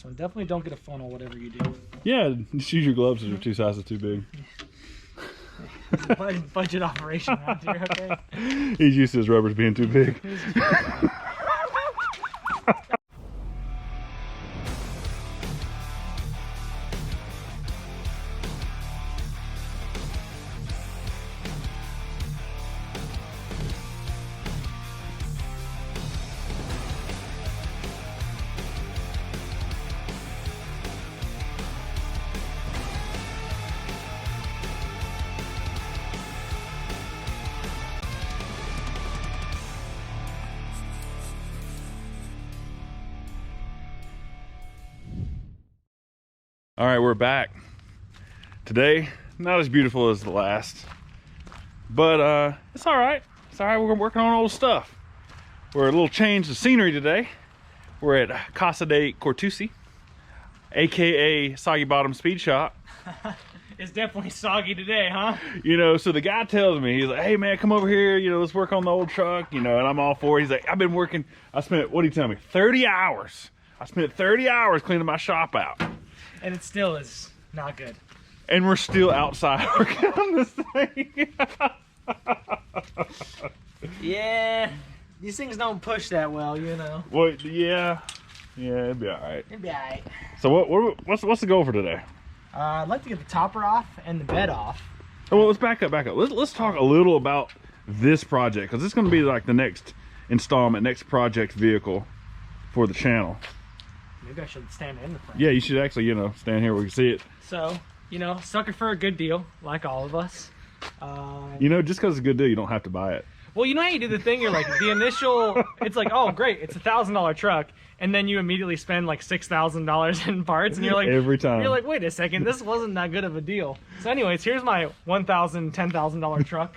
So definitely don't get a funnel, whatever you do. Yeah, just use your gloves if they're 2 sizes too big. Budget operation out here, okay? He's used to his rubbers being too big. All right, we're back. Today, not as beautiful as the last, but it's all right. It's all right, we're working on old stuff. We're a little change of scenery today. We're at Casa de Cortusi, AKA Soggy Bottom Speed Shop. It's definitely soggy today, huh? You know, so the guy tells me, he's like, hey man, come over here, you know, let's work on the old truck, you know, and I'm all for it. He's like, I've been working, I spent, what did he tell me? 30 hours. I spent 30 hours cleaning my shop out. And it still is not good. And we're still outside working on this thing. Yeah, these things don't push that well, you know. Well, yeah, it'd be all right. It'd be all right. So what's the goal for today? I'd like to get the topper off and the bed off. Oh, well, let's back up. Let's talk a little about this project, because it's going to be like the next installment, next project vehicle for the channel. Maybe I should stand in the front. Yeah, you should actually, you know, stand here where we can see it. So, you know, sucker for a good deal, like all of us. You know, just because it's a good deal, you don't have to buy it. Well, you know how you do the thing, you're like, the initial, it's like, oh, great, it's $1,000 truck. And then you immediately spend like $6,000 in parts, and you're like, every time. You're like, wait a second, this wasn't that good of a deal. So anyways, here's my $1,000, $10,000 truck.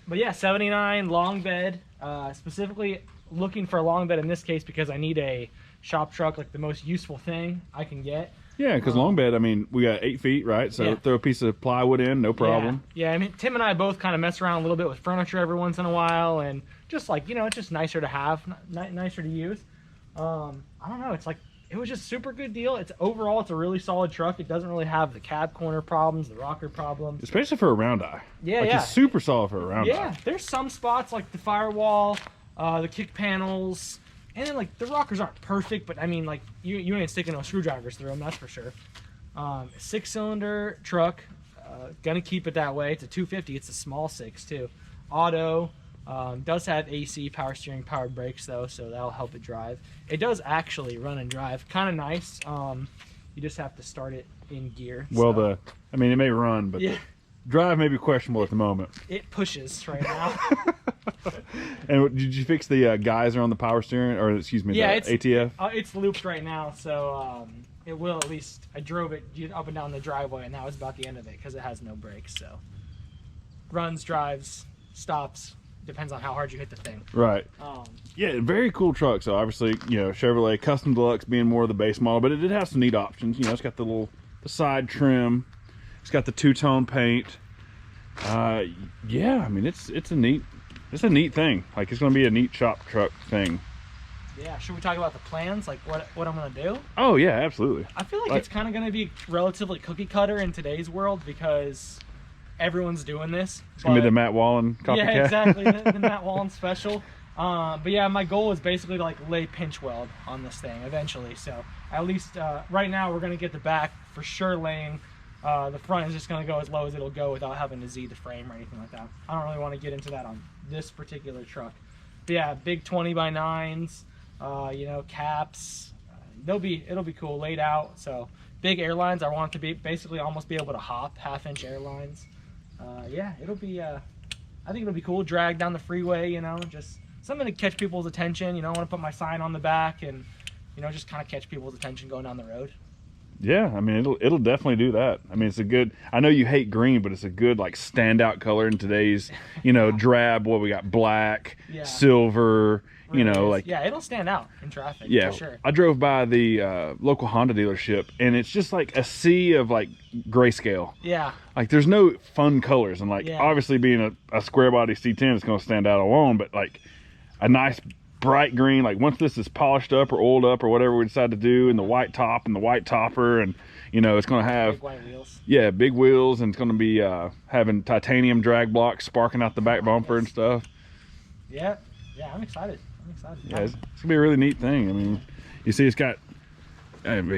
But yeah, 79 long bed, specifically looking for a long bed in this case because I need a shop truck, like the most useful thing I can get. Yeah, because long bed, I mean, we got 8 feet, right? So yeah. Throw a piece of plywood in, no problem. Yeah, I mean, Tim and I both kind of mess around a little bit with furniture every once in a while, and just like, you know, it's just nicer to have, nicer to use. I don't know, it's like, it was just super good deal. Overall, it's a really solid truck. It doesn't really have the cab corner problems, the rocker problems. Especially for a round eye. Yeah, like, yeah. It's super solid for a round eye. Yeah, there's some spots like the firewall, the kick panels, and then like the rockers aren't perfect, but I mean, like you ain't sticking no screwdrivers through them, that's for sure. 6-cylinder truck, gonna keep it that way. It's a 250. It's a small 6 too. Auto, does have AC, power steering, power brakes though, so that'll help it drive. It does actually run and drive, kind of nice. You just have to start it in gear. Well, so. I mean, it may run, but yeah. the drive may be questionable at the moment. It pushes right now. And did you fix the geyser on the power steering, or excuse me, yeah, the ATF? It's looped right now, so it will at least. I drove it up and down the driveway, and that was about the end of it because it has no brakes. So runs, drives, stops, depends on how hard you hit the thing. Right. Yeah, very cool truck. So obviously, you know, Chevrolet Custom Deluxe being more of the base model, but it did have some neat options. You know, it's got the side trim, it's got the two-tone paint. Yeah, I mean, it's a neat thing. Like, it's going to be a neat shop truck thing. Yeah, should we talk about the plans, like what I'm going to do? Oh yeah, absolutely. I feel like it's kind of going to be relatively cookie cutter in today's world because everyone's doing this. It's going to be the Matt Wallen copycat. Yeah, exactly, the Matt Wallen special. But yeah, my goal is basically to like lay pinch weld on this thing eventually. So at least right now we're going to get the back for sure laying. The front is just going to go as low as it'll go without having to Z the frame or anything like that. I don't really want to get into that on this particular truck. But yeah, big 20x9s, you know, caps. It'll be cool laid out. So big airlines. I want it to be basically almost be able to hop, 1/2-inch airlines. Yeah, it'll be. I think it'll be cool. Drag down the freeway, you know, just something to catch people's attention. You know, I want to put my sign on the back and, you know, just kind of catch people's attention going down the road. Yeah, I mean, it'll definitely do that. I mean, it's a good, I know you hate green, but it's a good like standout color in today's, you know, drab. What we got, black, yeah, silver, you know, like, yeah, it'll stand out in traffic. Yeah, for sure. I drove by the local Honda dealership, and it's just like a sea of like grayscale. Yeah, like there's no fun colors, and like obviously being a square body C10 is going to stand out alone, but like a nice bright green. Like once this is polished up or oiled up or whatever we decide to do, and the white top and the white topper, and you know, it's going to have big white wheels. Yeah, big wheels, and it's going to be having titanium drag blocks sparking out the back bumper and stuff. Yeah, I'm excited. Yeah, it's gonna be a really neat thing. I mean, you see, it's got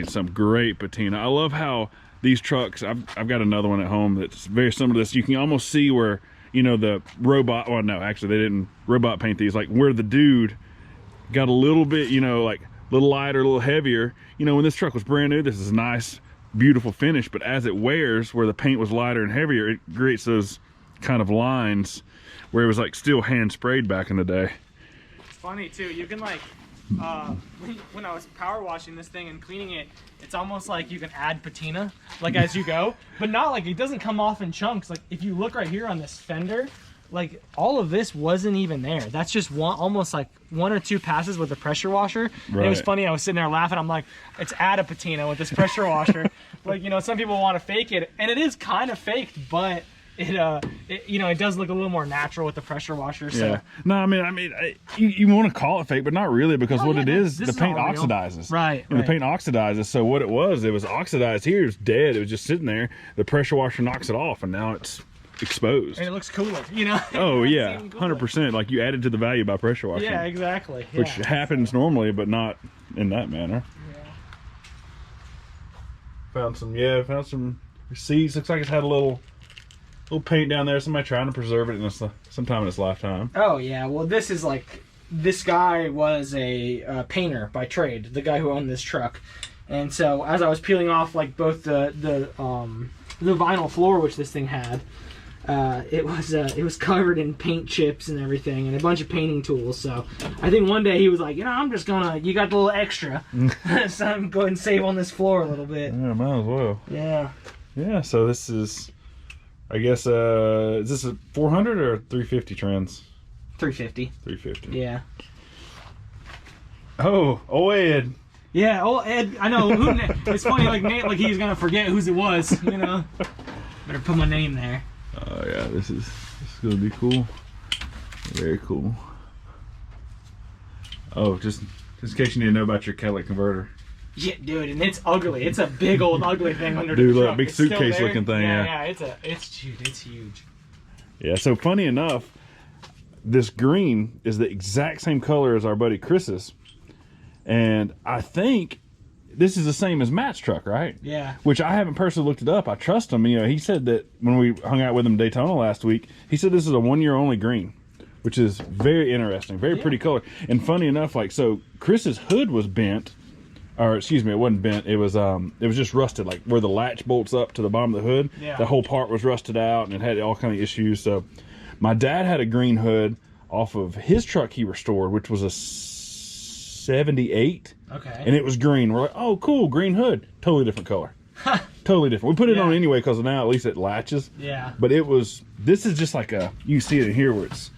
some great patina. I love how these trucks, I've got another one at home that's very similar to this. You can almost see where, you know, the robot, well, no, actually they didn't robot paint these, like where the dude got a little bit, you know, like a little lighter, a little heavier. You know, when this truck was brand new, this is a nice, beautiful finish, but as it wears, where the paint was lighter and heavier, it creates those kind of lines where it was like still hand sprayed back in the day. It's funny too, you can like, when I was power washing this thing and cleaning it, it's almost like you can add patina like as you go, but not like it doesn't come off in chunks. Like if you look right here on this fender, like all of this wasn't even there. That's just one, almost like 1 or 2 passes with the pressure washer. Right. It was funny, I was sitting there laughing, I'm like, it's add a patina with this pressure washer. Like, you know, some people want to fake it, and it is kind of faked, but it you know, it does look a little more natural with the pressure washer. So. Yeah. No, I mean, you want to call it fake, but not really, because what it is, the paint oxidizes. Right. And the paint oxidizes. So what it was oxidized here. It was dead. It was just sitting there. The pressure washer knocks it off, and now it's exposed. And it looks cooler, you know. Oh yeah, 100%. Like you added to the value by pressure washing. Yeah, exactly. Which happens normally, but not in that manner. Yeah. Found some receipts. Looks like it's had a little paint down there. Somebody trying to preserve it in sometime in its lifetime. Oh yeah, well this is like, this guy was a painter by trade, the guy who owned this truck. And so as I was peeling off like both the vinyl floor which this thing had, it was covered in paint chips and everything, and a bunch of painting tools. So I think one day he was like, you know, I'm just gonna, you got the little extra, so I'm going and save on this floor a little bit. Yeah, might as well. Yeah. Yeah. So this is, I guess, is this a 400 or 350 trans? 350. 350. Yeah. Oh, Ed. Yeah, oh Ed, I know. It's funny, like Nate, like he's gonna forget whose it was, you know. Better put my name there. Oh yeah, this is gonna be cool. Very cool. Oh, just in case you need to know about your catalytic converter. Yeah, dude, and it's ugly. It's a big old ugly thing under the truck. Look, big suitcase looking thing. Yeah, it's huge. Yeah, so funny enough, this green is the exact same color as our buddy Chris's, and I think this is the same as Matt's truck, right? Yeah. Which I haven't personally looked it up. I trust him. You know, he said that when we hung out with him in Daytona last week, he said this is a 1 year only green, which is very interesting, very pretty color. And funny enough, like, so Chris's hood was bent, or excuse me, it wasn't bent. It was just rusted, like where the latch bolts up to the bottom of the hood. Yeah. The whole part was rusted out, and it had all kind of issues. So my dad had a green hood off of his truck he restored, which was a 78. Okay. And it was green. We're like, oh, cool, green hood. Totally different color. Totally different. We put it on anyway because now at least it latches. Yeah. But this is just like you see it in here where it's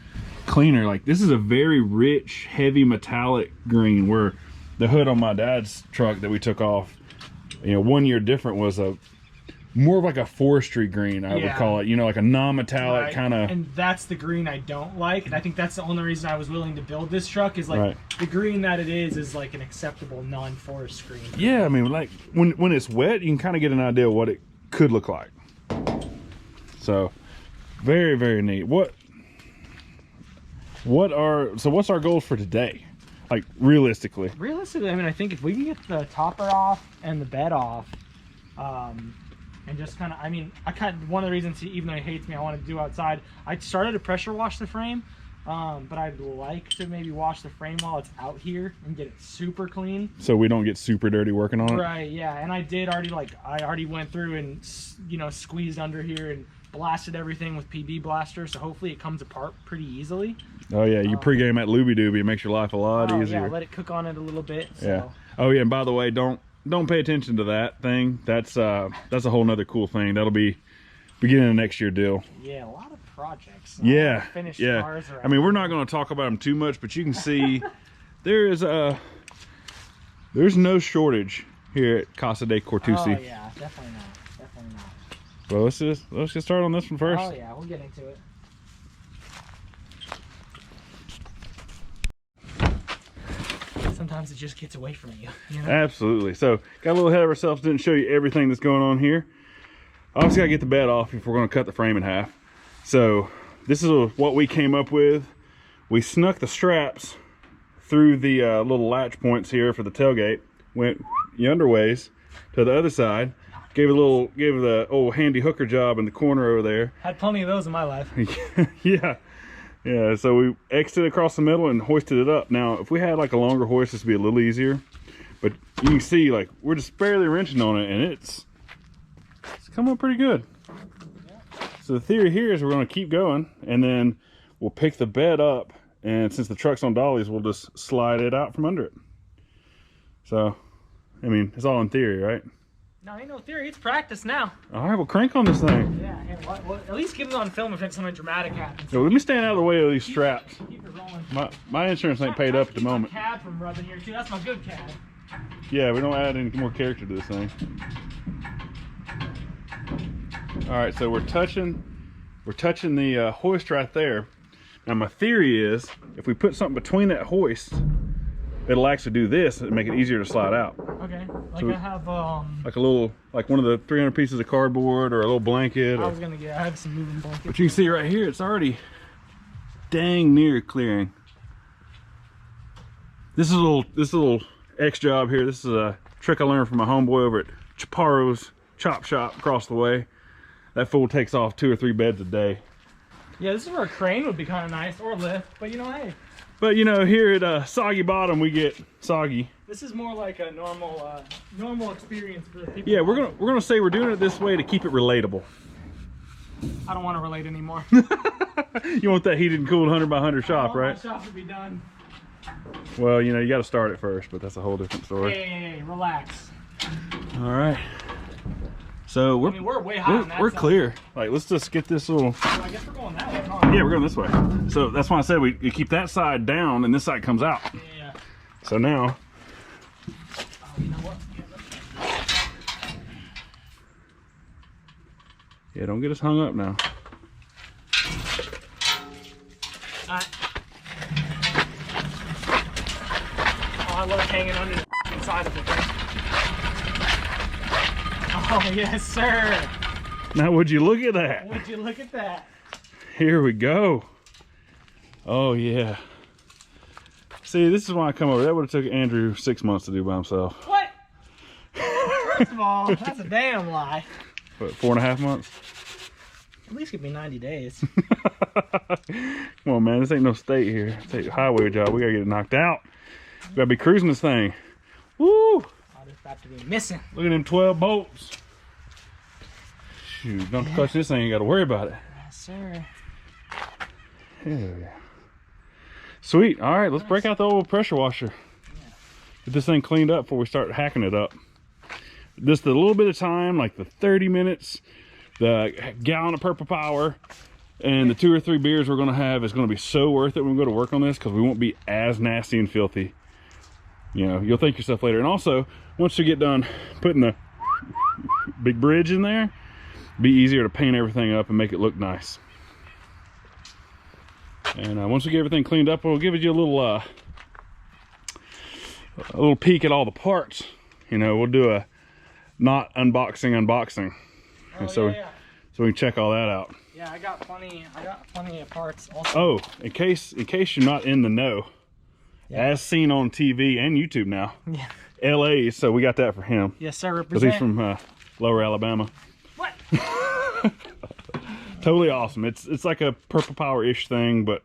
cleaner. Like this is a very rich, heavy metallic green, where the hood on my dad's truck that we took off, you know, 1 year different, was more of like a forestry green, I would call it, you know, like a non-metallic kind of. And that's the green I don't like, and I think that's the only reason I was willing to build this truck, is like the green that it is like an acceptable non-forest green. Yeah, I mean, like when it's wet, you can kind of get an idea of what it could look like. So very, very neat. What's our goals for today? Like realistically, I mean, I think if we can get the topper off and the bed off, and just kind of, I mean, one of the reasons, even though he hates me, I want to do outside, I started to pressure wash the frame, but I'd like to maybe wash the frame while it's out here and get it super clean, so we don't get super dirty working on it. Right. Yeah. And I already went through and, you know, squeezed under here and blasted everything with PB blaster, so hopefully it comes apart pretty easily. Oh yeah, you pregame at Looby Dooby, it makes your life a lot easier. Yeah, let it cook on it a little bit. So. Yeah. Oh yeah, and by the way, don't pay attention to that thing. That's a whole nother cool thing. That'll be beginning of next year deal. Yeah, a lot of projects. Yeah. Finished yeah. cars I mean, we're not going to talk about them too much, but you can see there's no shortage here at Casa de Cortusi. Oh yeah, definitely not. Well, let's get started on this one first. Oh yeah, we'll get into it. sometimes it just gets away from you, you know? Absolutely. So got a little ahead of ourselves, didn't show you everything that's going on here. Obviously gotta get the bed off if we're gonna cut the frame in half. So this is what we came up with. We snuck the straps through the little latch points here for the tailgate, went yonderways to the other side, gave the old handy hooker job in the corner over there. Had plenty of those in my life. Yeah, so we X'd it across the middle and hoisted it up. Now, if we had like a longer hoist, this would be a little easier. But you can see, like, we're just barely wrenching on it, and it's coming up pretty good. So the theory here is we're going to keep going, and then we'll pick the bed up, and since the truck's on dollies, we'll just slide it out from under it. So, I mean, it's all in theory, right? No, ain't no theory. It's practice now. All right, well, crank on this thing. Yeah, well, at least give it on film if something dramatic happens. So let me stand out of the way of these straps. Keep it rolling. My insurance ain't paid up at the moment. My cab from rubbing here too. That's my good cab. Yeah, we don't add any more character to this thing. All right, so we're touching the hoist right there. Now my theory is if we put something between that hoist, it'll actually do this and make it easier to slide out. Okay, like So I have like one of the 300 pieces of cardboard or a little blanket. I have some moving blankets. But you can see right here, it's already dang near clearing. This is a little X job here. This is a trick I learned from my homeboy over at Chaparro's Chop Shop across the way. That fool takes off 2 or 3 beds a day. Yeah, this is where a crane would be kind of nice, or a lift, but you know, hey. But you know, here at Soggy Bottom, we get soggy. This is more like a normal experience for people. Yeah, we're gonna say we're doing it this way to keep it relatable. I don't want to relate anymore. You want that heated and cooled 100 by 100 shop, right? My shop to be done. Well, you know, you got to start it first, but that's a whole different story. Hey, relax. All right. So we're way high on that we're side. clear. Like, let's just get this little. So I guess we're going that way, huh? Yeah, we're going this way. So that's why I said we keep that side down and this side comes out. Yeah. So now. Oh, you know what? Yeah, don't get us hung up now. Alright. Oh, I love hanging under the side of the thing. Oh, yes, sir. Now, would you look at that? Would you look at that? Here we go. Oh, yeah. See, this is why I come over. That would have took Andrew 6 months to do by himself. What? First of all, that's a damn lie. What, 4.5 months? At least give me 90 days. Come on, man. This ain't no state here. It's a highway job. We got to get it knocked out. We got to be cruising this thing. Woo! Oh, this about to be missing. Look at them 12 bolts. Shoot, don't touch this thing. You got to worry about it. Yes, sir. Yeah. Sweet. All right, let's break out the old pressure washer. Get this thing cleaned up before we start hacking it up. Just a little bit of time, like the 30 minutes, the gallon of Purple Power, and the 2 or 3 beers we're going to have is going to be so worth it when we go to work on this because we won't be as nasty and filthy. You know, you'll thank yourself later. And also, once you get done putting the big bridge in there, it'll be easier to paint everything up and make it look nice. And once we get everything cleaned up, we'll give you a little peek at all the parts. You know, we'll do a not unboxing. Oh, and so we can check all that out. Yeah, I got plenty of parts also. Oh, in case you're not in the know, as seen on TV and YouTube now. Yeah. LA, so we got that for him. Yes, sir. Because Represent. he's from Lower Alabama. What? Totally awesome. It's like a Purple Power-ish thing, but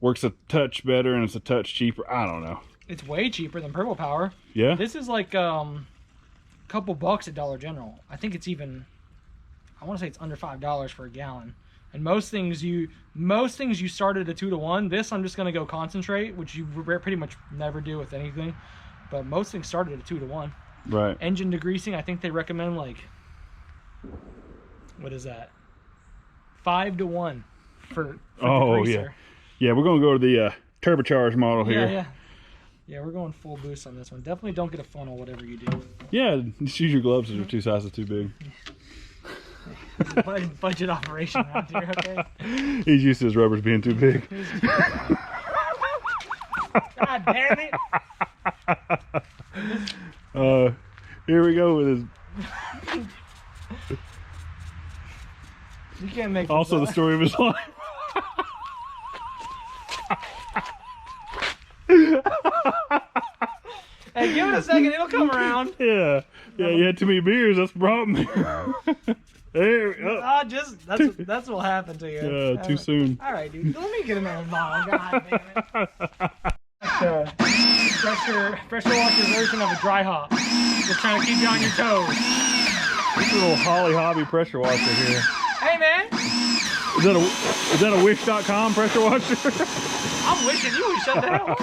works a touch better and it's a touch cheaper. I don't know. It's way cheaper than Purple Power. Yeah. This is like a couple bucks at Dollar General. I think it's even. I want to say it's under $5 for a gallon. And most things you start at a 2-to-1. This I'm just gonna go concentrate, which you pretty much never do with anything. But most things start at a 2-to-1. Right. Engine degreasing, I think they recommend like, what is that? 5-to-1 for Oh degreaser. yeah. We're gonna go to the turbocharged model here. Yeah, we're going full boost on this one. Definitely don't get a funnel, whatever you do. Yeah, just use your gloves if they're 2 sizes too big. It's a budget operation around here, okay? He's used to his rubbers being too big. God damn it! Here we go with his. You can't make Also, the story of his life. Hey, give it a second, it'll come around. Yeah, you had too many beers, that's the problem. There, oh. That's what happened to you. Yeah, too soon. All right, dude, let me get another bottle. God damn it. Pressure washer version of a dry hop. Just trying to keep you on your toes. This is a little Holly Hobby pressure washer here. Hey, man. Is that a wish.com pressure washer? I'm wishing you would shut the hell up.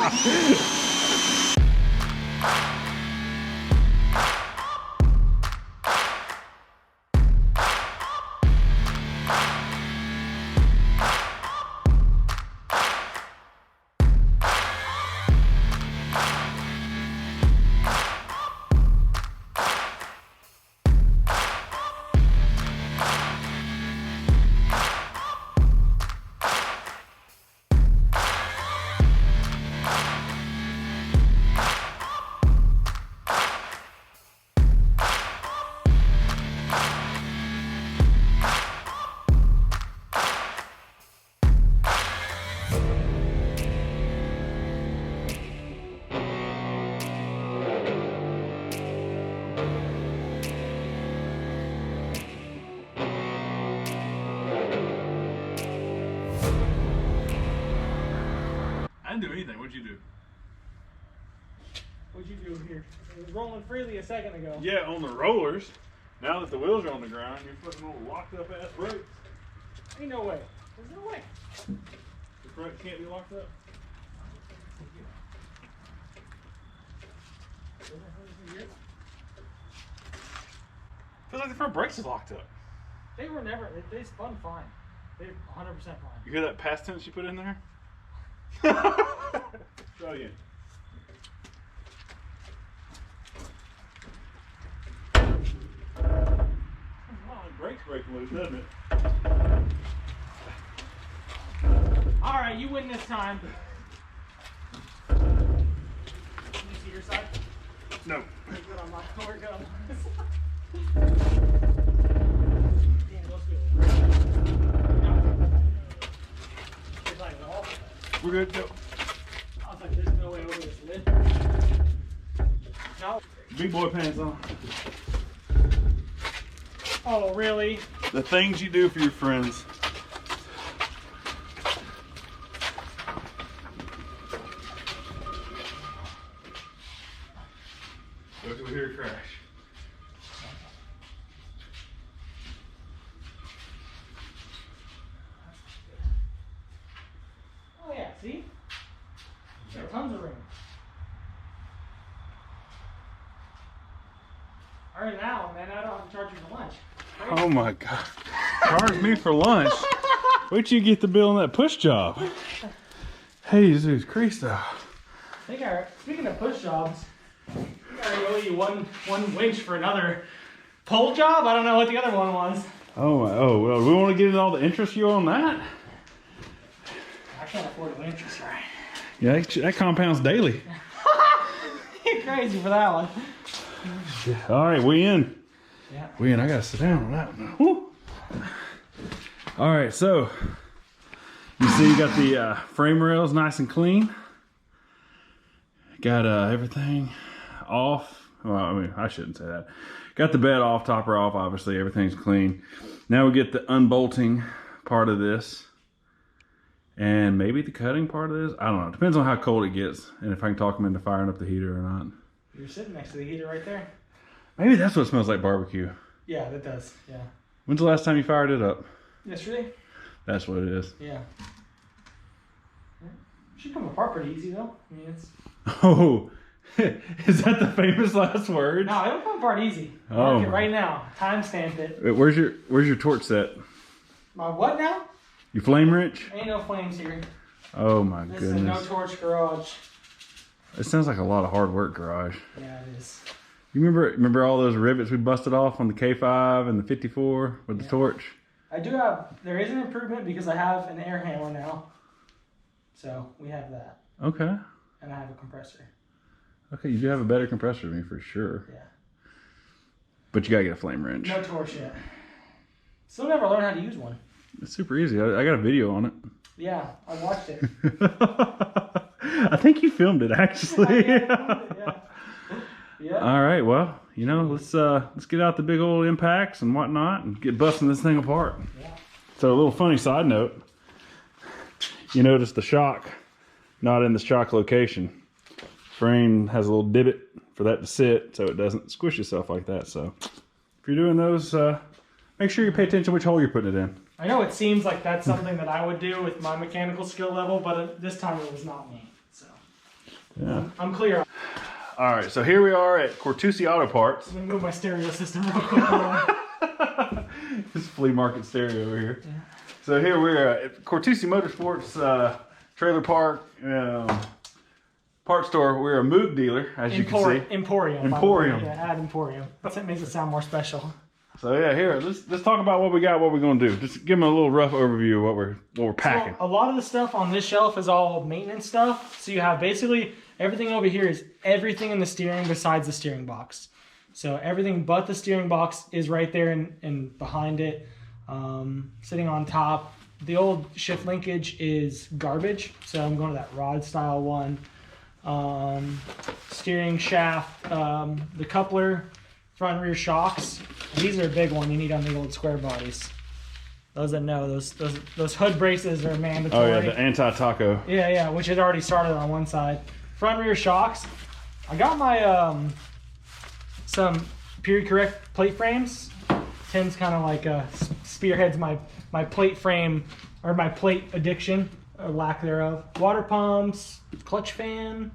I didn't do anything. What'd you do? What'd you do here? It was rolling freely a second ago. Yeah, on the rollers. Now that the wheels are on the ground, you're putting little locked up ass brakes. Ain't no way. There's no way. The front can't be locked up. Feels like the front brakes is locked up. They were never. They spun fine. They're 100% fine. You hear that past tense you put in there? Try again. Brakes breaking loose, doesn't it? All right, you win this time. Can you see your side? No. We're good on my. We're good on my We're good. Go. I was like, there's no way over this lid. No. Big boy pants on. Oh, really? The things you do for your friends. Look over here, crash. Oh yeah, see? There are tons of room. Alright now, man, I don't have to charge you for lunch. Crazy. Oh my God. Charge me for lunch. Where'd you get the bill on that push job? Jesus Christo. Speaking of push jobs, I think I already owe you one winch for another pole job. I don't know what the other one was. Oh my, oh well, we want to get in all the interest you owe on that? I can't afford the interest, right? Yeah, that compounds daily. You're crazy for that one. All right, we in. Yeah. We in. I gotta sit down on that one. Woo. All right, so you see, you got the frame rails nice and clean. Got everything off. Well, I mean, I shouldn't say that. Got the bed off, topper off. Obviously, everything's clean. Now we get the unbolting part of this, and maybe the cutting part of this. I don't know. Depends on how cold it gets, and if I can talk them into firing up the heater or not. You're sitting next to the heater right there. Maybe that's what smells like barbecue. Yeah, that does. Yeah. When's the last time you fired it up? Yesterday? That's what it is. Yeah. Should come apart pretty easy though. I mean, it's. Oh, is that the famous last word? No, it'll come apart easy. Mark it right now. Timestamp it. Wait, where's your torch set? My what now? You flame wrench? Ain't no flames here. Oh my This goodness. is a no torch garage. It sounds like a lot of hard work garage. Yeah, it is. You remember all those rivets we busted off on the K5 and the 54 with the torch? I do have, there is an improvement because I have an air handler now. So we have that. Okay. And I have a compressor. Okay, you do have a better compressor than me for sure. Yeah. But you gotta get a flame wrench. No torch yet. Still never learned how to use one. It's super easy. I got a video on it. Yeah, I watched it. I think you filmed it actually. Yeah, I filmed it, yeah. Yeah. All right, well, you know, let's get out the big old impacts and whatnot and get busting this thing apart. Yeah. So a little funny side note, you notice the shock not in the shock location. Frame has a little divot for that to sit so it doesn't squish itself like that. So if you're doing those, make sure you pay attention to which hole you're putting it in. I know it seems like that's something that I would do with my mechanical skill level, but this time it was not me. So yeah, I'm clear. All right, so here we are at Cortusi Auto Parts. I'm gonna move my stereo system real quick. This flea market stereo over here. Yeah. So here we're at Cortusi Motorsports trailer park part store. We're a Moog dealer, as you can see. Emporium. Emporium. Yeah, add Emporium. That makes it sound more special. So yeah, here let's talk about what we got, what we're gonna do. Just give them a little rough overview of what we're packing. So a lot of the stuff on this shelf is all maintenance stuff. So you have basically everything over here is everything in the steering besides the steering box. So everything but the steering box is right there and behind it, sitting on top. The old shift linkage is garbage, so I'm going to that rod style one. Steering shaft, the coupler, front and rear shocks. These are a big one you need on the old square bodies. Those that know, those hood braces are mandatory. Oh yeah, the anti-taco. Yeah, which had already started on one side. Front and rear shocks. I got my some period correct plate frames. Tim's kind of like spearheads my plate frame or my plate addiction or lack thereof. Water pumps, clutch fan,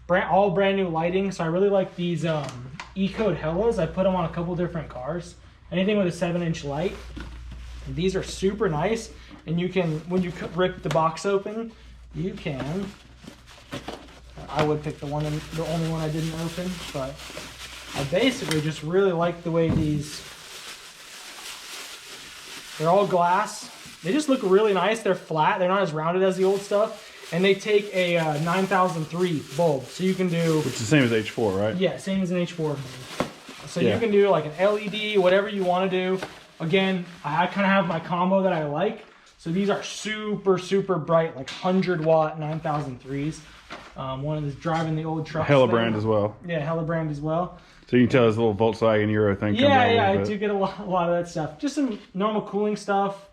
all brand new lighting. So I really like these E-Code Hellas. I put them on a couple different cars. Anything with a 7-inch light. These are super nice, and you can, when you rip the box open, you can. I would pick the only one I didn't open, but I basically just really like the way these. They're all glass. They just look really nice. They're flat. They're not as rounded as the old stuff, and they take a 9003 bulb, so you can do. Which is the same as H4, right? Yeah, same as an H4. So you can do like an LED, whatever you want to do. Again, I kind of have my combo that I like. So these are super, super bright, like 100-watt 9003s. One is driving the old truck. Hella brand as well. Yeah, Hella brand as well. So you can tell this little Volkswagen Euro thing comes out. Yeah, I do get a lot of that stuff. Just some normal cooling stuff.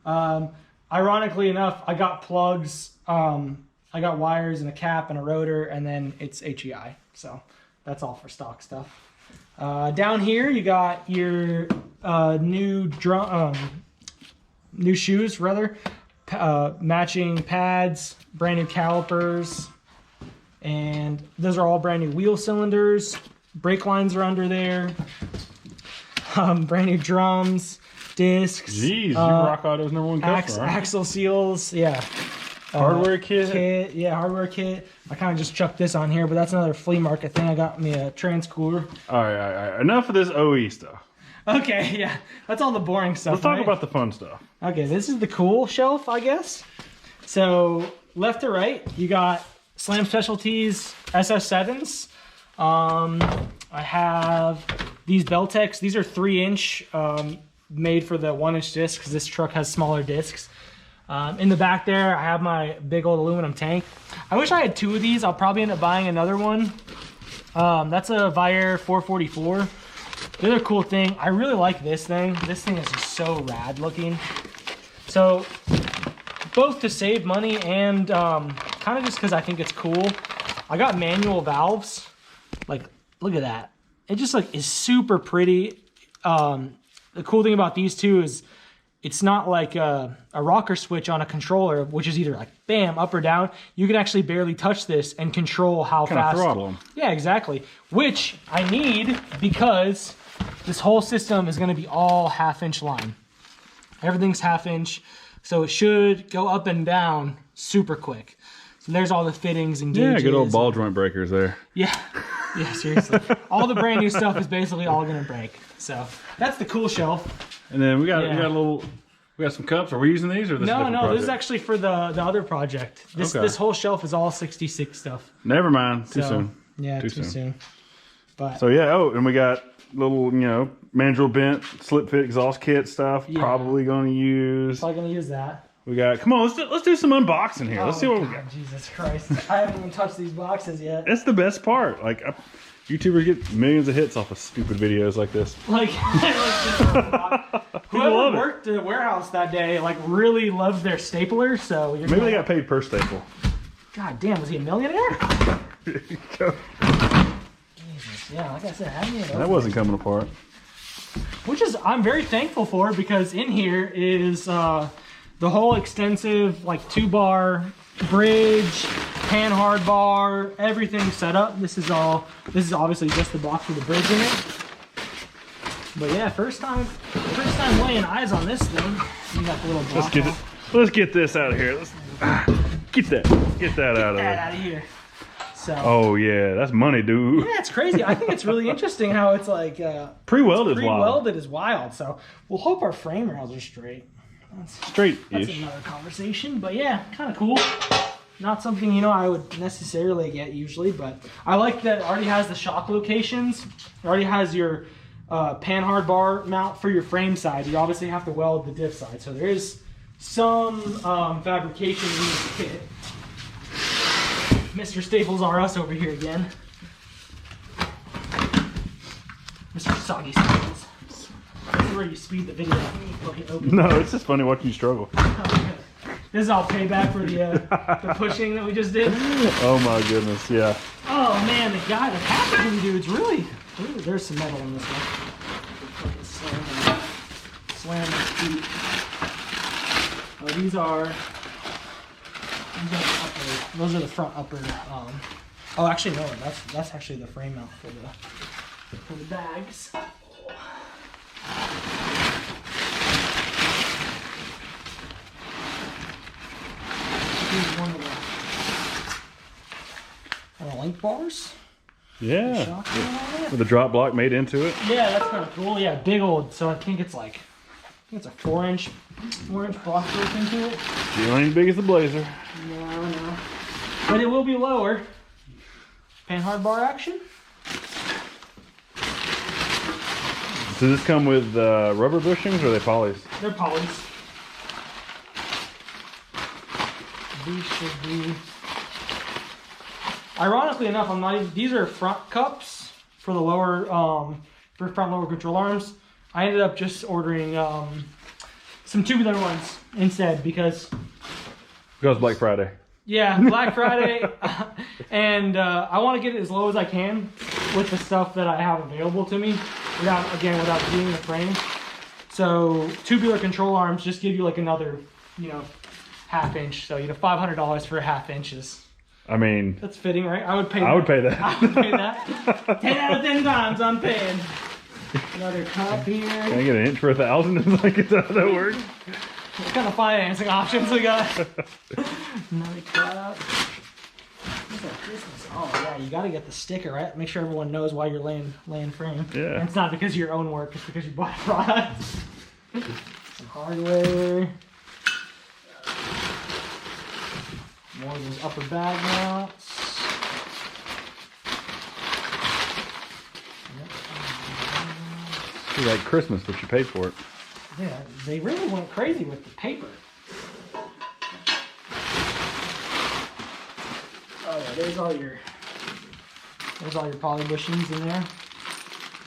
Ironically enough, I got plugs. I got wires and a cap and a rotor, and then it's HEI. So that's all for stock stuff. Down here, you got your new shoes, rather, matching pads, brand new calipers, and those are all brand new wheel cylinders. Brake lines are under there. Brand new drums, discs. Jeez, you Rock Auto's #1 customer. Axle seals, yeah. Hardware kit. Yeah, hardware kit. I kind of just chucked this on here, but that's another flea market thing. I got me a transcooler. All right. Enough of this OE stuff. Okay, yeah. That's all the boring stuff. Let's talk about the fun stuff. Okay, this is the cool shelf, I guess. So left to right, you got Slam Specialities SF7s. I have these Beltex. These are 3-inch, made for the 1-inch disc because this truck has smaller discs. In the back there, I have my big old aluminum tank. I wish I had 2 of these. I'll probably end up buying another one. That's a Viair 444. The other cool thing, I really like this thing. This thing is just so rad looking. So, both to save money and kind of just because I think it's cool, I got manual valves. Like, look at that. It just like is super pretty. The cool thing about these two is it's not like a rocker switch on a controller, which is either like bam, up or down. You can actually barely touch this and control how fast. Throttle them. Yeah, exactly. Which I need because this whole system is going to be all 1/2-inch line. Everything's 1/2-inch, so it should go up and down super quick. So there's all the fittings and gauges. Yeah, good old ball joint breakers there. Yeah, seriously. All the brand new stuff is basically all going to break. So that's the cool shelf. And then we got some cups. Are we using these or this? No, this is actually for the other project. This whole shelf is all 66 stuff. Never mind. Too soon. Yeah, too soon. But so yeah, oh, and we got little, you know, mandrel bent slip fit exhaust kit stuff. Yeah. Probably going to use. Probably going to use that. We got. Come on, let's do some unboxing here. Let's see what we got. Jesus Christ! I haven't even touched these boxes yet. That's the best part. Like, YouTubers get millions of hits off of stupid videos like this. Like whoever worked at the warehouse that day, like, really loves their stapler. So maybe they got paid per staple. God damn, was he a millionaire? There you go. Jesus, yeah, like I said, that wasn't coming apart. Which is, I'm very thankful for, because in here is the whole extensive, like, 2-bar bridge, pan hard bar, everything set up. This is obviously just the box with the bridge in it. But yeah, first time laying eyes on this thing. You got the little box. Let's get this out of here. Get that out of here. So. Oh yeah, that's money, dude. Yeah, it's crazy. I think it's really interesting how it's like pre-welded. Pre-welded is wild. So we'll hope our frame rails are straight. That's another conversation. But yeah, kind of cool. Not something, you know, I would necessarily get usually, but I like that it already has the shock locations. It already has your pan hard bar mount for your frame side. You obviously have to weld the diff side, so there is some fabrication in this kit. Mr. Staples R Us over here again. Mr. Soggy Staples. This is where you speed the video up. No, it's just funny watching you struggle. This is all payback for the pushing that we just did. Oh my goodness, yeah. Oh man, the packaging dude's really, there's some metal in this one. Slam feet. Oh, these are the upper, those are the front upper. Oh, actually no, that's actually the frame mount for the bags. Here's one of the link bars. Yeah. With a drop block made into it. Yeah, that's kind of cool. Yeah, big old. So I think it's like, a 4-inch block built into it. Still ain't big as the Blazer. No, I know. But it will be lower. Pan hard bar action. Does this come with rubber bushings or are they polys? They're polys. These should be. Ironically enough, I'm not even. These are front cups for the lower, for front lower control arms. I ended up just ordering some tubular ones instead because Black Friday. Yeah, Black Friday, and I want to get it as low as I can with the stuff that I have available to me, without doing the frame. So tubular control arms just give you like another, ½ inch. So $500 for a ½ inch is. I mean, that's fitting, right? I would pay that. I would pay that. I would pay that. 10 out of 10 times I'm paying. Another cup here. Can I get an inch for $1,000? Like, is that how that works? What kind of financing options we got? Another cup. What's that Christmas? Oh yeah, you got to get the sticker, right? Make sure everyone knows why you're laying frame. Yeah. And it's not because of your own work; it's because you bought a product. Some hardware. More of those upper bag mounts. It's like Christmas, but you paid for it. Yeah, they really went crazy with the paper. Oh yeah, there's all your poly bushings in there.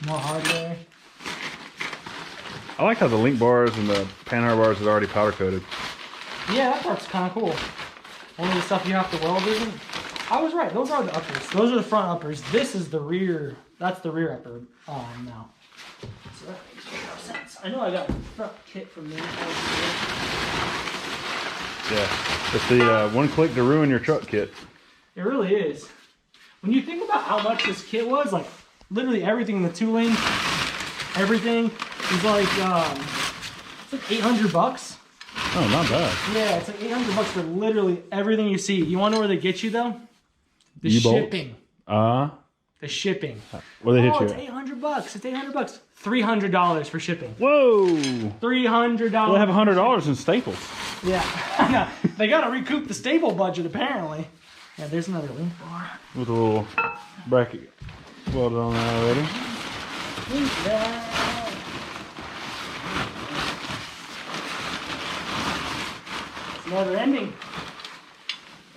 More hardware. I like how the link bars and the pan hard bars are already powder coated. Yeah, that part's kind of cool. Only the stuff you have to weld isn't. I was right. Those are the uppers. Those are the front uppers. This is the rear. That's the rear upper now. So that makes no sense. I know I got the front kit from there. Yeah, it's the one click to ruin your truck kit. It really is. When you think about how much this kit was, like literally everything, the tooling, everything is like it's like $800. Oh, not bad. Yeah, it's like $800 for literally everything you see. You want to know where they get you though? The shipping. The shipping. What they hit you? It's $800. It's $800. $300 for shipping. Whoa. $300. Well, they have $100 in staples. Yeah, they got to recoup the staple budget apparently. Yeah, there's another link bar. with a little bracket welded on there already. Look at that. It's never ending.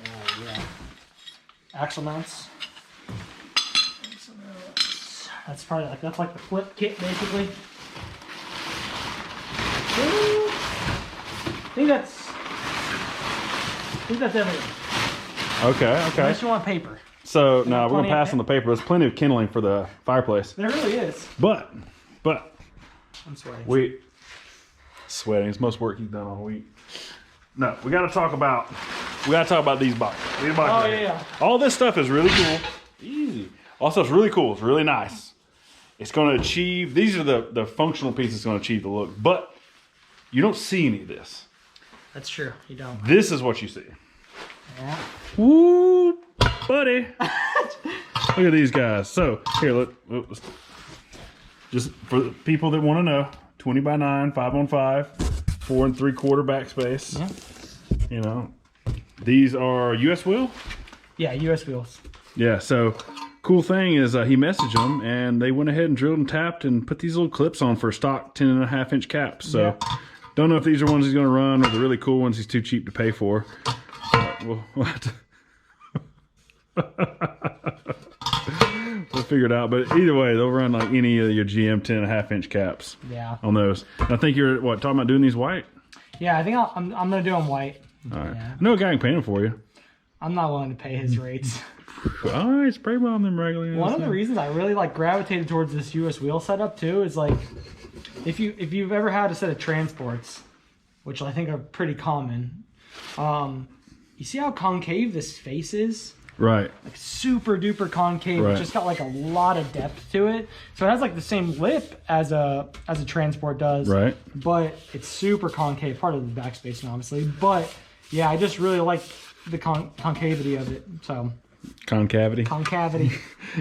Oh, yeah. Axle mounts. That's probably like, that's like the flip kit basically. I think that's everything. Okay, okay. Unless you want paper. So now we're gonna pass on the paper. There's plenty of kindling for the fireplace. There really is. But I'm sweating. Sweating. It's most work you've done all week. No, we gotta talk about these boxes. These boxes. Oh yeah. All this stuff is really cool. Easy. Also, it's really cool. It's really nice. It's gonna achieve. These are the functional pieces. Gonna achieve the look, but you don't see any of this. That's true. You don't. This is what you see. Yeah. Woo, buddy. Look at these guys. So here, look. Oops. Just for the people that want to know, 20 by 9, 5-on-5, 4 3/4 backspace. Yeah. You know, these are US wheel. Yeah, US wheels. Yeah. So cool thing is he messaged them and they went ahead and drilled and tapped and put these little clips on for stock 10.5-inch caps. So yeah. Don't know if these are ones he's going to run or the really cool ones he's too cheap to pay for. We'll have to we'll figure it out. But either way, they'll run like any of your GM 10.5-inch caps. Yeah. On those. And I think you're talking about doing these white? Yeah, I think I'm gonna do them white. All right. Yeah. I know a guy can paint them for you. I'm not willing to pay his rates. All right, spray bomb them regularly. One of the reasons I really like gravitated towards this US wheel setup too is like if you've ever had a set of transports, which I think are pretty common, you see how concave this face is? Right. Like super duper concave. Right. It's just got like a lot of depth to it. So it has like the same lip as a transport does. Right. But it's super concave, part of the backspacing obviously. But yeah, I just really like the concavity of it. So concavity.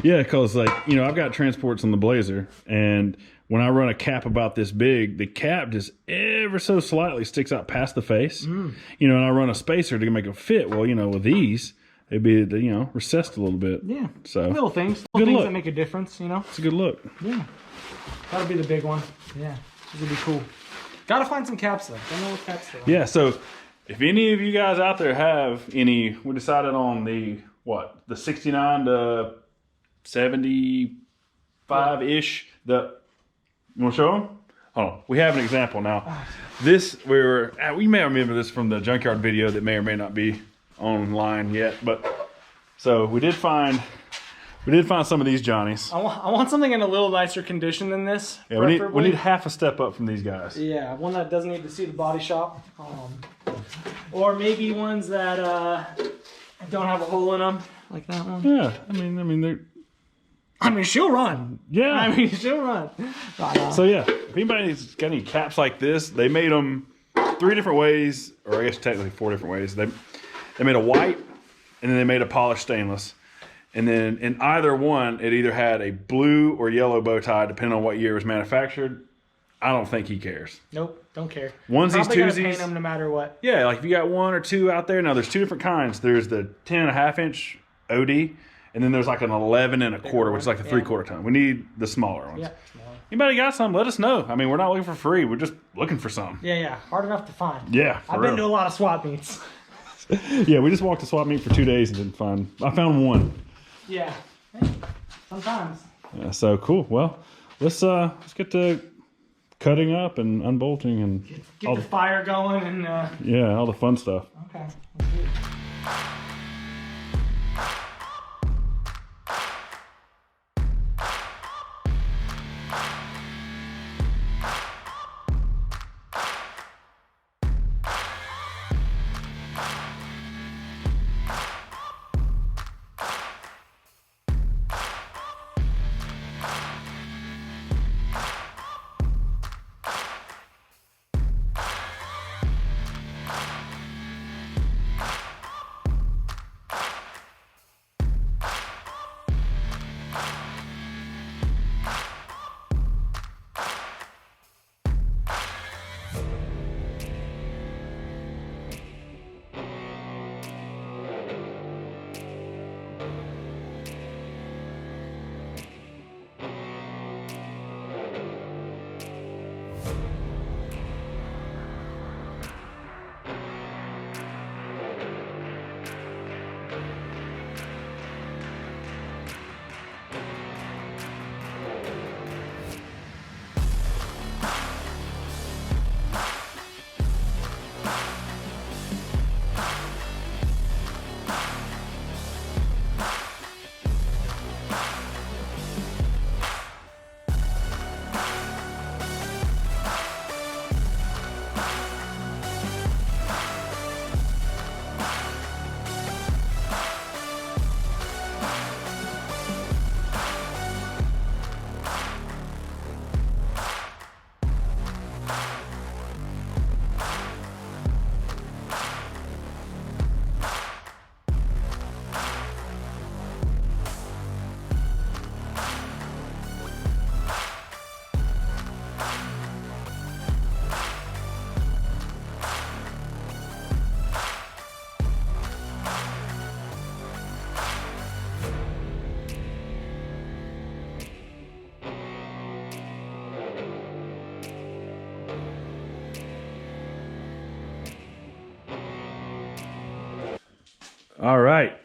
Yeah, because like, you know, I've got transports on the Blazer, and when I run a cap about this big, the cap just ever so slightly sticks out past the face. You know, and I run a spacer to make it fit. Well, you know, with these, it'd be, you know, recessed a little bit. Yeah. So little things good look. that make a difference, you know. It's a good look. Yeah. That'll be the big one. Yeah. This will be cool. Gotta find some caps though. Don't know what caps they are. Yeah, so if any of you guys out there have any, we decided on the 69 to 75-ish. You want to show them? Hold on. We have an example now. This, we may remember this from the junkyard video that may or may not be online yet, but so we did find some of these Johnnies. I want something in a little nicer condition than this. Yeah, we need half a step up from these guys. Yeah, one that doesn't need to see the body shop. Or maybe ones that don't have a hole in them, like that one. Yeah, I mean they're. I mean, she'll run. Yeah. I mean, she'll run. So yeah, if anybody's got any caps like this, they made them 3 different ways, or I guess technically 4 different ways. They made a white, and then they made a polished stainless. And then in either one, it either had a blue or yellow bow tie, depending on what year it was manufactured. I don't think he cares. Nope, don't care. Onesies, Probably gotta twosies. paint them no matter what. Yeah, like if you got 1 or 2 out there, now there's 2 different kinds. There's the 10.5-inch OD, and then there's like an 11 1/4, which is like a 3/4 ton. We need the smaller ones. Yeah, smaller. Anybody got some? Let us know. I mean, we're not looking for free. We're just looking for some. Yeah, hard enough to find. Yeah, I've been to a lot of swap meets. Yeah, we just walked the swap meet for 2 days and didn't find. I found 1. Yeah, sometimes. Yeah, so cool. Well, let's get to cutting up and unbolting and Get all the fire going and. Yeah, all the fun stuff. Okay. Let's do it. All right.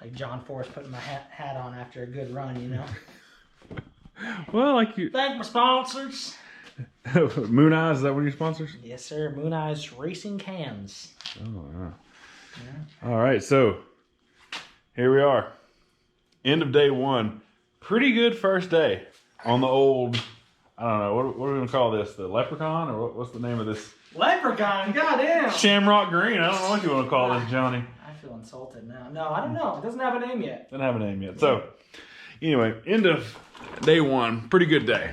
Like John Forrest putting my hat on after a good run, you know? Well, like you... Thank my sponsors. Moon Eyes, is that one of your sponsors? Yes, sir. Moon Eyes Racing Cams. Oh, wow. Yeah. All right, so here we are. End of day one. Pretty good first day on the old, I don't know, what are we going to call this? The Leprechaun? Or what's the name of this? Leprechaun, goddamn. Shamrock Green. I don't know what you want to call this, Johnny. I feel insulted now. No, I don't know. It doesn't have a name yet. Doesn't have a name yet. So, anyway, end of day one. Pretty good day.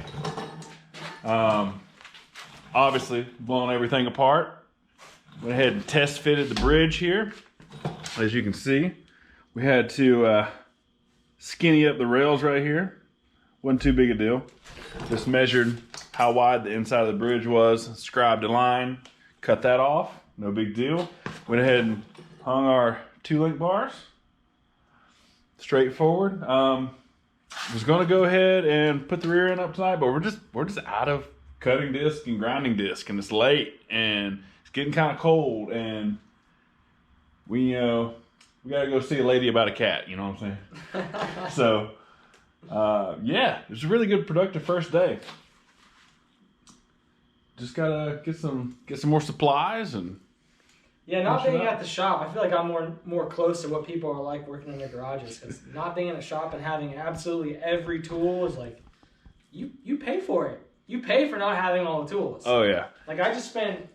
Obviously, blowing everything apart. Went ahead and test fitted the bridge here. As you can see, we had to skinny up the rails right here. Wasn't too big a deal. Just measured how wide the inside of the bridge was, scribed a line, cut that off. No big deal. Went ahead and hung our 2-link bars. Straightforward. Was going to go ahead and put the rear end up tonight, but we're just out of cutting disc and grinding disc, and it's late and it's getting kind of cold, and we got to go see a lady about a cat. You know what I'm saying? So yeah, it was a really good productive first day. Just gotta get some more supplies and. Yeah, not being at the shop, I feel like I'm more close to what people are like working in their garages. Because not being in a shop and having absolutely every tool is like, you pay for it. You pay for not having all the tools. Oh yeah. Like I just spent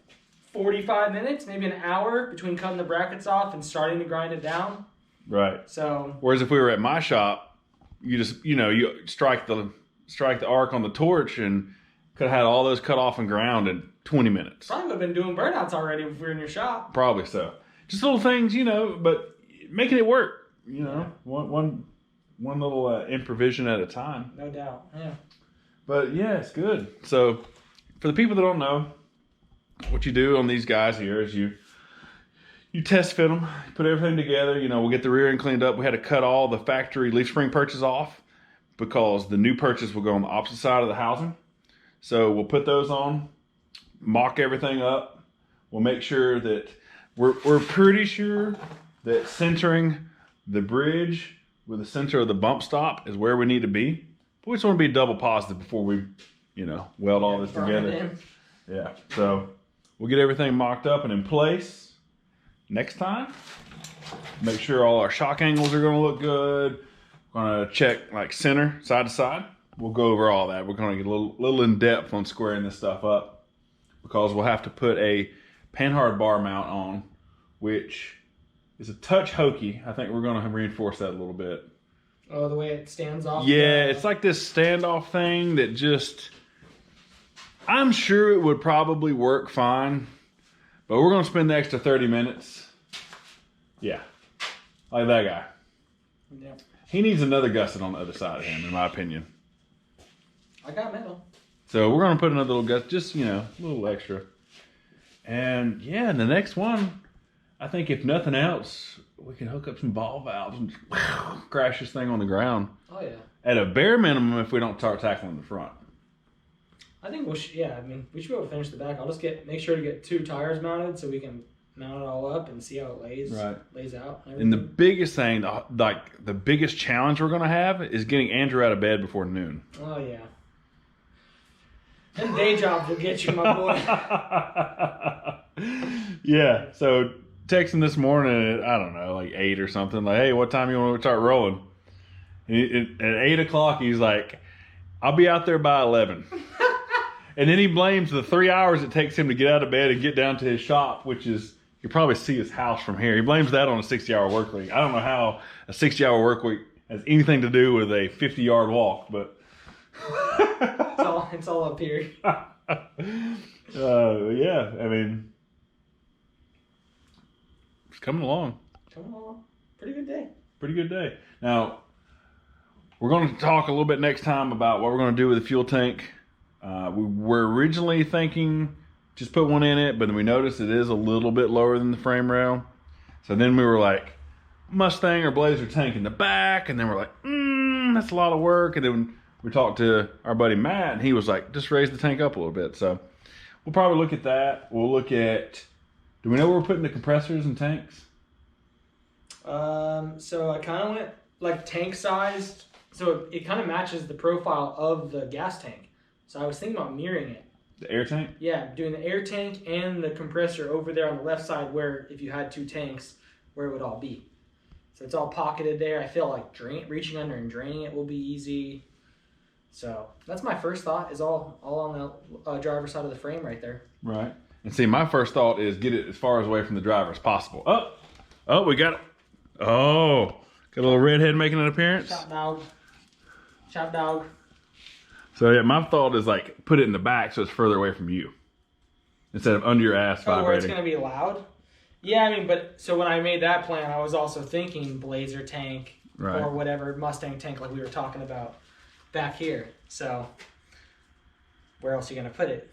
45 minutes, maybe an hour between cutting the brackets off and starting to grind it down. Right. So. Whereas if we were at my shop, you just you strike the arc on the torch and could have had all those cut off and ground in 20 minutes. Probably would have been doing burnouts already if we were in your shop. Probably so. Just little things, but making it work. Yeah. One little improvisation at a time. No doubt. Yeah. But yeah, it's good. So for the people that don't know, what you do on these guys here is you test fit them, put everything together. We'll get the rear end cleaned up. We had to cut all the factory leaf spring perches off because the new perches will go on the opposite side of the housing. So we'll put those on, mock everything up. We'll make sure that we're pretty sure that centering the bridge with the center of the bump stop is where we need to be. But we just want to be double positive before we, weld all this together. Yeah. So we'll get everything mocked up and in place next time. Make sure all our shock angles are going to look good. We're going to check like center, side to side. We'll go over all that. We're going to get a little in depth on squaring this stuff up because we'll have to put a panhard bar mount on, which is a touch hokey. I think we're going to reinforce that a little bit. Oh, the way it stands off? Yeah, it's like this standoff thing that I'm sure it would probably work fine, but we're going to spend the extra 30 minutes. Yeah, like that guy. Yeah. He needs another gusset on the other side of him, in my opinion. I got metal. So we're going to put another little gusset, just, a little extra. And yeah, the next one, I think if nothing else, we can hook up some ball valves and crash this thing on the ground. Oh, yeah. At a bare minimum if we don't start tackling the front. I think we should be able to finish the back. I'll just make sure to get 2 tires mounted so we can mount it all up and see how it lays out. And the biggest thing, the biggest challenge we're going to have is getting Andrew out of bed before noon. Oh, yeah. Them day jobs will get you, my boy. Yeah, so texting this morning at, I don't know, like 8 or something, like, hey, what time you want to start rolling? And at 8 o'clock, he's like, I'll be out there by 11. And then he blames the 3 hours it takes him to get out of bed and get down to his shop, which is, you can probably see his house from here. He blames that on a 60-hour work week. I don't know how a 60-hour work week has anything to do with a 50-yard walk, but... It's all up here. Yeah, I mean, it's coming along. Pretty good day. Pretty good day. Now, we're going to talk a little bit next time about what we're going to do with the fuel tank. We were originally thinking just put one in it, but then we noticed it is a little bit lower than the frame rail. So then we were like, Mustang or Blazer tank in the back, and then we're like, that's a lot of work. And then we talked to our buddy Matt, and he was like, just raise the tank up a little bit. So we'll probably look at that. We'll look at, do we know where we're putting the compressors and tanks? So I kind of went like tank sized, so it kind of matches the profile of the gas tank. So I was thinking about mirroring it. The air tank? Yeah, doing the air tank and the compressor over there on the left side where if you had two tanks, where it would all be. So it's all pocketed there. I feel like reaching under and draining it will be easy. So that's my first thought, is all on the driver's side of the frame right there. Right. And see, my first thought is get it as far away from the driver as possible. Oh, we got it. Oh, got a little redhead making an appearance. Chop dog. Chop dog. So yeah, my thought is like put it in the back so it's further away from you instead of under your ass vibrating. Oh, where it's gonna be loud? Yeah, I mean, but so when I made that plan, I was also thinking Blazer tank or whatever Mustang tank like we were talking about back here. So where else are you gonna put it?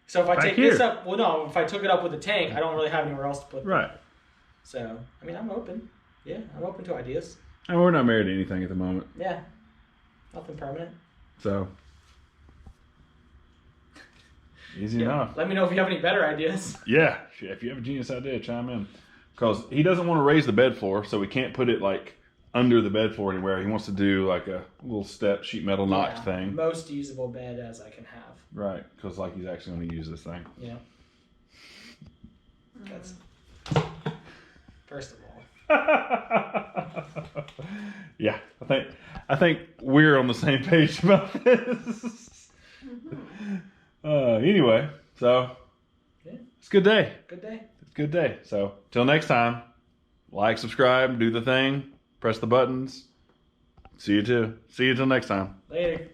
So if I take this up, well, no, if I took it up with the tank, I don't really have anywhere else to put it. Right. So I mean, I'm open. Yeah, I'm open to ideas. And we're not married to anything at the moment. Yeah, nothing permanent. So easy enough. Let me know if you have any better ideas. Yeah, if you have a genius idea, chime in. Because he doesn't want to raise the bed floor, so we can't put it like under the bed floor anywhere. He wants to do like a little step sheet metal notch thing. Most usable bed as I can have. Right, because like he's actually going to use this thing. Yeah. That's first of all. Yeah, I think we're on the same page about this. Anyway, so it's a good day. Good day. It's a good day. So till next time, like, subscribe, do the thing, press the buttons. See you till next time. Later.